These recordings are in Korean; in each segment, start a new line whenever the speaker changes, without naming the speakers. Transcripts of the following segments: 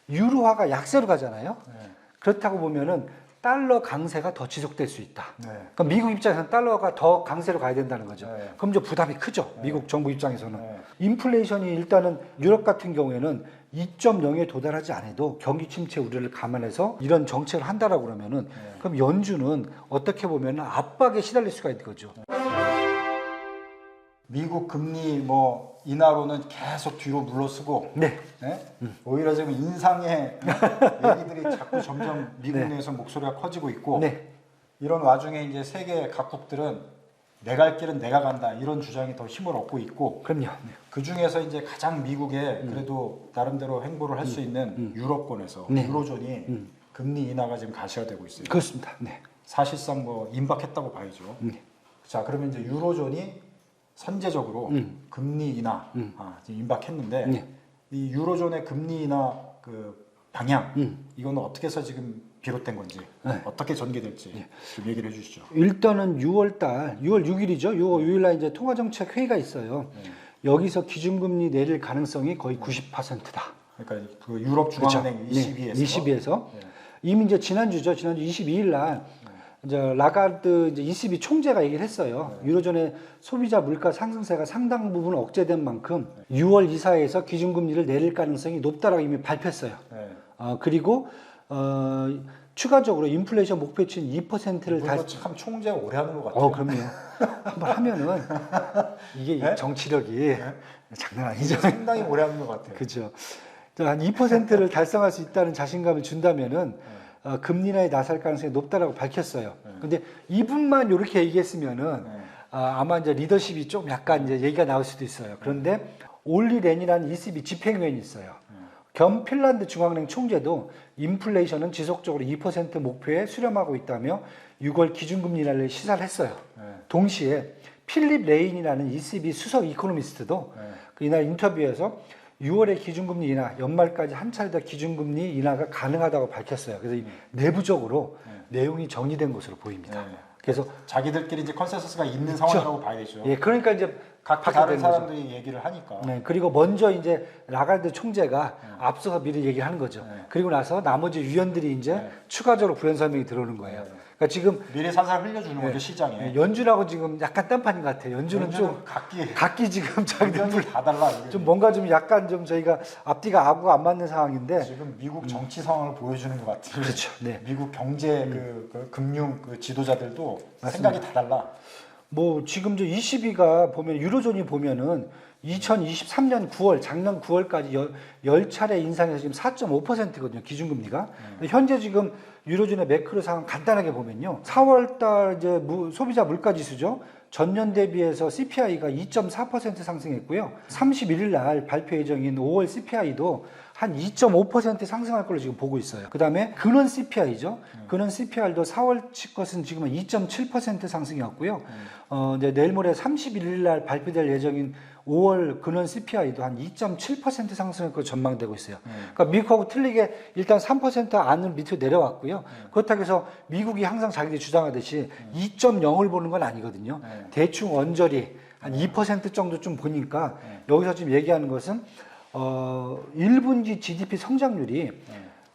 유로화가 약세로 가잖아요.
네.
그렇다고 보면은 달러 강세가 더 지속될 수 있다.
네.
그럼 미국 입장에서는 달러가 더 강세로 가야 된다는 거죠.
네.
그럼 이제 부담이 크죠.
네.
미국 정부 입장에서는.
네.
인플레이션이 일단은 유럽 같은 경우에는 2.0에 도달하지 않아도 경기 침체 우려를 감안해서 이런 정책을 한다라고 그러면은 그럼 연준은 어떻게 보면 압박에 시달릴 수가 있는 거죠.
미국 금리 뭐 인하로는 계속 뒤로 물러서고
네.
네? 오히려 지금 인상의 얘기들이 자꾸 점점 미국
네.
내에서 목소리가 커지고 있고
네.
이런 와중에 이제 세계 각국들은 내 갈 길은 내가 간다 이런 주장이 더 힘을 얻고 있고
그럼요.
그 중에서 이제 가장 미국에 그래도 나름대로 행보를 할 수 있는 유럽권에서
네.
유로존이 금리 인하가 지금 가시화되고 있어요.
그렇습니다. 네.
사실상 뭐 임박했다고 봐야죠.
네.
자 그러면 이제 유로존이 선제적으로 금리 인하 지금 임박했는데
네.
이 유로존의 금리 인하 그 방향 이거는 어떻게 해서 지금 비롯된 건지
네.
어떻게 전개될지 좀 얘기를 해주시죠.
일단은 6월 6일이죠. 6월 6일 날 이제 통화정책 회의가 있어요. 여기서 기준금리 내릴 가능성이 거의 90%다.
그러니까 그 유럽 중앙은행
그렇죠.
22에서
네. 22에서 이미 이제 지난주죠. 지난주 22일 날 이제 라가르드 이제 ECB 총재가 얘기를 했어요. 유로존의 소비자 물가 상승세가 상당 부분 억제된 만큼 6월 이사회에서 기준금리를 내릴 가능성이 높다라고 이미 발표했어요.
네.
그리고 추가적으로 인플레이션 목표치인 2%를
이거 참 총재가 오래 하는 것 같아요.
그럼요. 한번 하면은 이게
네?
정치력이 장난 아니죠.
상당히 오래 하는 것 같아요.
그죠. 한 2%를 달성할 수 있다는 자신감을 준다면은 금리 인하에 나설 가능성이 높다라고 밝혔어요. 근데 이분만 이렇게 얘기했으면은 아마 이제 리더십이 좀 약간 이제 얘기가 나올 수도 있어요. 그런데 올리 렌이라는 ECB 집행위원이 있어요. 겸 핀란드 중앙은행 총재도 인플레이션은 지속적으로 2% 목표에 수렴하고 있다며 6월 기준금리 인하를 시사를 했어요. 동시에 필립 레인이라는 ECB 수석 이코노미스트도 그 이날 인터뷰에서 6월에 기준금리 인하, 연말까지 한 차례 더 기준금리 인하가 가능하다고 밝혔어요. 그래서 내부적으로 내용이 정리된 것으로 보입니다. 그래서
자기들끼리 이제 컨센서스가 있는 상황이라고 봐야겠죠.
예, 그러니까 이제
각각 다른 사람들이 얘기를 하니까.
네, 그리고 먼저 이제 라가르드 총재가 앞서서 미리 얘기를 하는 거죠. 그리고 나서 나머지 위원들이 이제 추가적으로 부연 설명이 들어오는 거예요. 그러니까 지금
미리 살살 흘려주는 거죠 시장에.
네, 연준하고 지금 약간 딴판인 것 같아요. 연준은 좀 각기 지금
의견이 다 달라.
좀 뭔가 좀 약간 좀 저희가 앞뒤가 아구가 안 맞는 상황인데
지금 미국 정치 상황을 보여주는 것 같아요.
그렇죠. 네.
미국 경제 그 금융 그 지도자들도 생각이 다 달라.
뭐 지금 저 22가 보면 유로존이 보면은 2023년 9월 작년 9월까지 10차례 인상해서 지금 4.5%거든요. 기준금리가. 현재 지금 유로존의 매크로 상황 간단하게 보면요. 4월달 이제 소비자 물가지수죠. 전년 대비해서 CPI가 2.4% 상승했고요. 31일 날 발표 예정인 5월 CPI도 한 2.5% 상승할 걸로 지금 보고 있어요. 그 다음에 근원 CPI죠. 근원 CPI도 4월치 것은 지금 2.7% 상승이었고요. 이제 내일 모레 31일 날 발표될 예정인 5월 근원 CPI도 한 2.7% 상승할 걸로 전망되고 있어요. 그러니까 미국하고 틀리게 일단 3% 안을 밑으로 내려왔고요. 그렇다고 해서 미국이 항상 자기들이 주장하듯이 2.0을 보는 건 아니거든요. 대충 언저리 한 2% 정도 좀 보니까 여기서 지금 얘기하는 것은 1분기 GDP 성장률이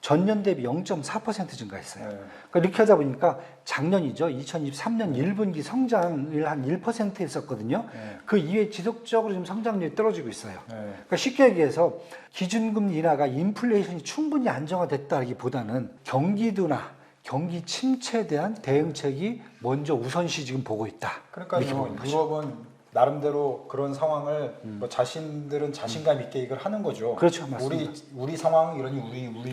전년 대비 0.4% 증가했어요. 그러니까 이렇게 하다 보니까 작년이죠. 2023년 1분기 성장을 한 1% 했었거든요. 그 이후에 지속적으로 지금 성장률이 떨어지고 있어요. 그러니까 쉽게 얘기해서 기준금리 인하가 인플레이션이 충분히 안정화됐다기보다는 경기도나 경기 침체에 대한 대응책이 먼저 우선시 지금 보고 있다.
그러니까요. 유럽은 나름대로 그런 상황을 뭐 자신들은 자신감 있게 이걸 하는 거죠.
그렇죠, 맞습니다.
우리 상황 이러니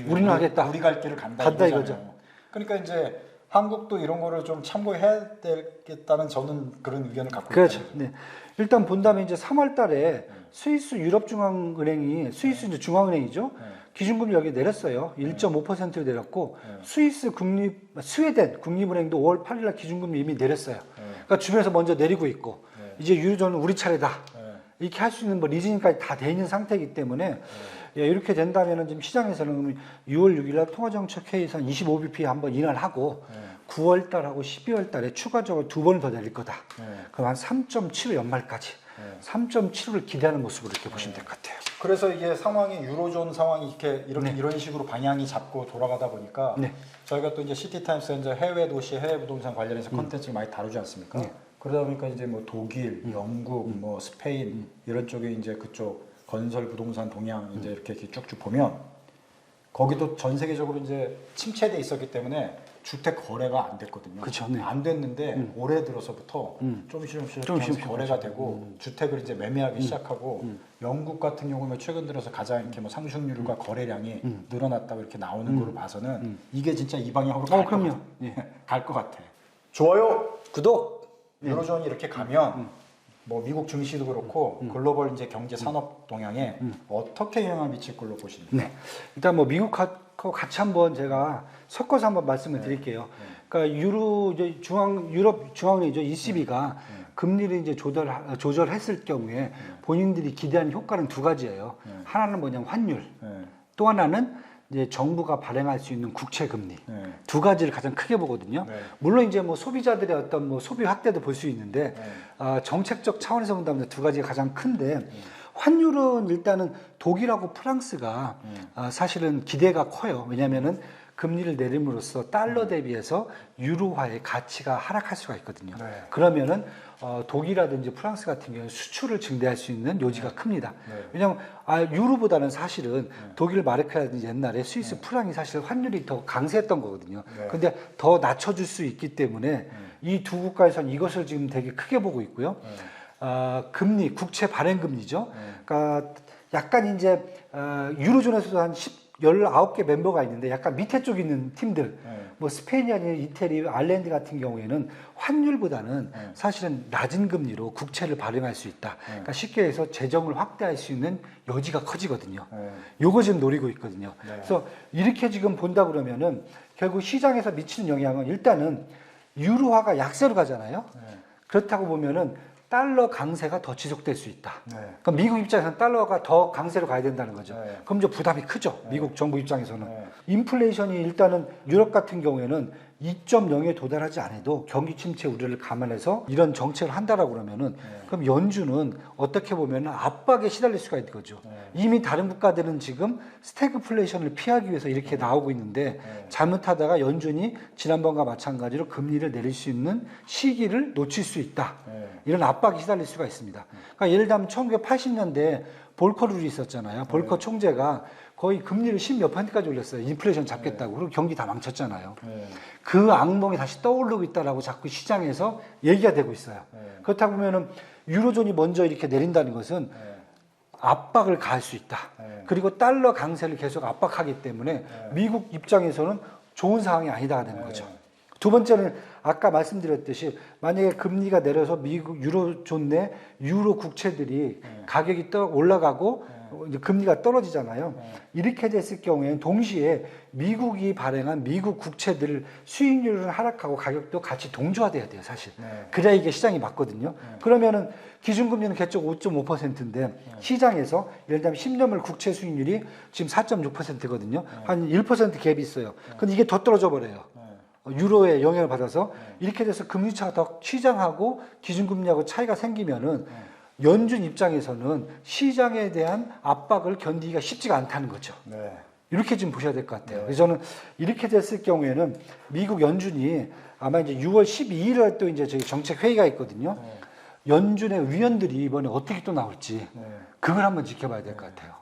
우리는 하겠다.
우리 갈 길을 간다
이거죠.
그러니까 이제 한국도 이런 거를 좀 참고해야 되겠다는 저는 그런 의견을 갖고
그렇죠.
있거든요.
네. 일단 본다면 이제 3월달에 스위스 유럽중앙은행이 스위스 이제 중앙은행이죠. 기준금리 여기 내렸어요. 1.5%로 내렸고 스웨덴 국립은행도 5월 8일날 기준금리 이미 내렸어요. 그러니까 주변에서 먼저 내리고 있고 이제 유로존은 우리 차례다. 이렇게 할 수 있는 뭐 리즈닝까지 다 돼 있는 상태이기 때문에 예, 이렇게 된다면은 지금 시장에서는 6월 6일날 통화정책 회의에서 25bp 한번 인하를 하고 9월달하고 12월달에 추가적으로 2번을 더 내릴 거다. 그럼 한 3.7 연말까지.
네.
3.75를 기대하는 모습으로 이렇게 보시면 될 것 같아요.
그래서 이게 상황이 유로존 상황이 이렇게
네.
이런 식으로 방향이 잡고 돌아가다 보니까
네.
저희가 또 이제 시티타임스 이제 해외 도시, 해외 부동산 관련해서 컨텐츠를 많이 다루지 않습니까?
네.
그러다 보니까 이제 뭐 독일, 영국, 뭐 스페인 이런 쪽에 이제 그쪽 건설 부동산 동향 이제 이렇게 쭉쭉 보면 거기도 전 세계적으로 이제 침체돼 있었기 때문에 주택 거래가 안 됐거든요.
그쵸, 네.
안 됐는데 올해 들어서부터 조금씩 거래가 되고 주택을 이제 매매하기 시작하고 영국 같은 경우는 최근 들어서 가장 이렇게 뭐 상승률과 거래량이 늘어났다고 이렇게 나오는 걸로 봐서는 이게 진짜 이 방향으로
그럼요.
갈 것 같아. 좋아요.
구독.
유로존이 이렇게 가면 뭐 미국 증시도 그렇고 글로벌 이제 경제 산업 동향에 어떻게 영향을 미칠 걸로 보십니까?
네. 일단 뭐 미국하고 같이 한번 제가 섞어서 한번 말씀을 드릴게요. 그러니까 유럽 중앙은행이죠. ECB가 금리를 이제 조절했을 경우에 본인들이 기대하는 효과는 두 가지예요. 하나는 뭐냐면 환율, 또 하나는 이제 정부가 발행할 수 있는 국채 금리 두 가지를 가장 크게 보거든요.
네.
물론 이제 뭐 소비자들의 어떤 뭐 소비 확대도 볼 수 있는데 정책적 차원에서 본다면 두 가지가 가장 큰데 환율은 일단은 독일하고 프랑스가 사실은 기대가 커요. 왜냐하면은 금리를 내림으로써 달러 대비해서 유로화의 가치가 하락할 수가 있거든요.
네.
그러면은 독일이라든지 프랑스 같은 경우는 수출을 증대할 수 있는 요지가 큽니다. 왜냐하면 유로보다는 사실은 독일 마르크라든지 옛날에 스위스 프랑이 사실 환율이 더 강세했던 거거든요. 근데 더 낮춰줄 수 있기 때문에 이 두 국가에서는 이것을 지금 되게 크게 보고 있고요. 금리, 국채 발행 금리죠. 그러니까 약간 이제 유로존에서도 한 19개 멤버가 있는데 약간 밑에 쪽에 있는 팀들, 뭐 스페인이 아니라 이태리, 아일랜드 같은 경우에는 환율보다는 사실은 낮은 금리로 국채를 발행할 수 있다. 그러니까 쉽게 해서 재정을 확대할 수 있는 여지가 커지거든요. 요거 지금 노리고 있거든요. 그래서 이렇게 지금 본다 그러면은 결국 시장에서 미치는 영향은 일단은 유로화가 약세로 가잖아요. 그렇다고 보면은 달러 강세가 더 지속될 수 있다. 그럼 미국 입장에서는 달러가 더 강세로 가야 된다는 거죠. 그럼 이제 부담이 크죠. 미국 정부 입장에서는. 인플레이션이 일단은 유럽 같은 경우에는 2.0에 도달하지 않아도 경기 침체 우려를 감안해서 이런 정책을 한다라고 그러면은 그럼 연준은 어떻게 보면은 압박에 시달릴 수가 있는 거죠. 이미 다른 국가들은 지금 스태그플레이션을 피하기 위해서 이렇게 나오고 있는데 잘못하다가 연준이 지난번과 마찬가지로 금리를 내릴 수 있는 시기를 놓칠 수 있다. 이런 압박이 시달릴 수가 있습니다. 그러니까 예를 들면 1980년대 볼커 룰이 있었잖아요. 볼커 총재가 거의 금리를 10몇 %까지 올렸어요. 인플레이션 잡겠다고. 그리고 경기 다 망쳤잖아요. 그 악몽이 다시 떠오르고 있다라고 자꾸 시장에서 얘기가 되고 있어요. 그렇다고 보면은 유로존이 먼저 이렇게 내린다는 것은 압박을 가할 수 있다. 그리고 달러 강세를 계속 압박하기 때문에 미국 입장에서는 좋은 상황이 아니다가 되는 거죠. 두 번째는 아까 말씀드렸듯이 만약에 금리가 내려서 미국 유로존 내 유로 국채들이 가격이 올라가고 이제 금리가 떨어지잖아요. 이렇게 됐을 경우에는 동시에 미국이 발행한 미국 국채들 수익률은 하락하고 가격도 같이 동조화돼야 돼요, 사실. 그래야 이게 시장이 맞거든요. 그러면은 기준금리는 개적 5.5%인데 시장에서 예를 들면 10년물 국채 수익률이 지금 4.6%거든요. 한 1% 갭이 있어요. 근데 이게 더 떨어져 버려요. 유로의 영향을 받아서 이렇게 돼서 금리차가 더 시장하고 기준금리하고 차이가 생기면은 연준 입장에서는 시장에 대한 압박을 견디기가 쉽지가 않다는 거죠. 이렇게 좀 보셔야 될 것 같아요. 그래서 저는 이렇게 됐을 경우에는 미국 연준이 아마 이제 6월 12일에 또 이제 저희 정책 회의가 있거든요. 연준의 위원들이 이번에 어떻게 또 나올지 그걸 한번 지켜봐야 될 것 같아요.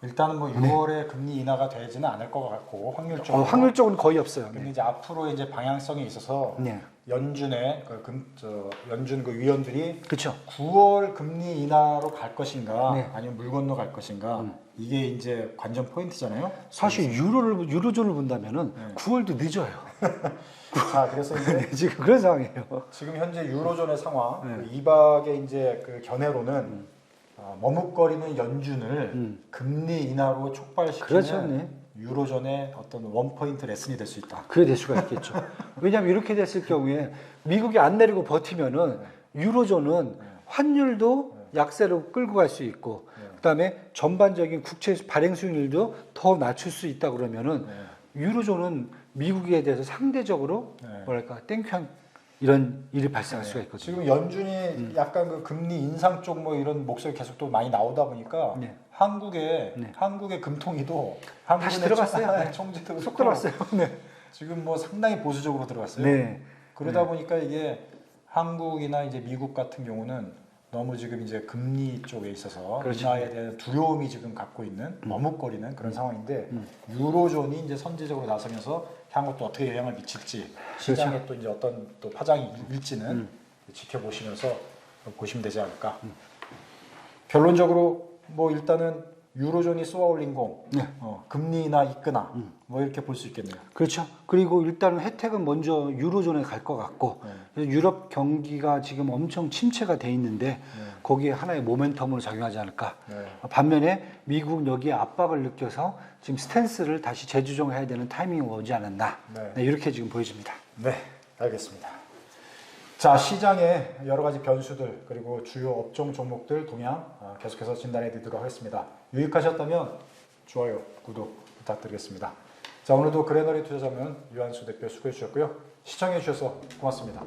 일단은 뭐 6월에 금리 인하가 되지는 않을 것 같고 확률적으로
확률적으로는 거의 없어요.
근데 이제 앞으로 이제 방향성에 있어서 연준의 연준 그 위원들이
그렇죠.
9월 금리 인하로 갈 것인가 아니면 물 건너 갈 것인가 이게 이제 관전 포인트잖아요.
사실 유로존을 본다면은 9월도 늦어요.
자, 그래서 이제
지금 그런 상황이에요.
지금 현재 유로존의 상황, 그 이박의 이제 그 견해로는 머뭇거리는 연준을 금리 인하로 촉발시키는
그렇죠,
유로존의 어떤 원포인트 레슨이 될 수 있다.
그래 될 수가 있겠죠. 왜냐하면 이렇게 됐을 경우에 미국이 안 내리고 버티면은 유로존은 환율도 약세로 끌고 갈 수 있고 그다음에 전반적인 국채 발행 수익률도 더 낮출 수 있다 그러면은 유로존은 미국에 대해서 상대적으로 뭐랄까 땡큐한 이런 일이 발생할 수가 있거든요.
지금 연준이 약간 그 금리 인상 쪽 뭐 이런 목소리 계속 또 많이 나오다 보니까
네.
한국의 금통위도
다시 들어갔어요. 네.
총재도
쏙 들어갔어요. 네.
지금 뭐 상당히 보수적으로 들어갔어요.
네.
그러다 보니까 이게 한국이나 이제 미국 같은 경우는 너무 지금 이제 금리 쪽에 있어서
그렇죠.
인하에 대한 두려움이 지금 갖고 있는 머뭇거리는 그런 상황인데 유로존이 이제 선제적으로 나서면서 향후 또 어떻게 영향을 미칠지 시장에 또 이제 어떤 또 파장이 일지는 지켜보시면서 보시면 되지 않을까. 결론적으로 뭐 일단은 유로존이 쏘아올린 공,
네.
금리나 있거나 뭐 이렇게 볼 수 있겠네요.
그렇죠. 그리고 일단은 혜택은 먼저 유로존에 갈 것 같고 그래서 유럽 경기가 지금 엄청 침체가 돼 있는데 거기에 하나의 모멘텀으로 작용하지 않을까.
네.
반면에 미국 여기에 압박을 느껴서 지금 스탠스를 다시 재조정해야 되는 타이밍이 오지 않았나.
네.
네, 이렇게 지금 보여집니다.
네, 알겠습니다. 자, 시장의 여러 가지 변수들 그리고 주요 업종 종목들 동향 계속해서 진단해 드리도록 하겠습니다. 유익하셨다면 좋아요, 구독 부탁드리겠습니다. 자, 오늘도 그래너리 투자자문 유한수 대표 수고해 주셨고요. 시청해 주셔서 고맙습니다.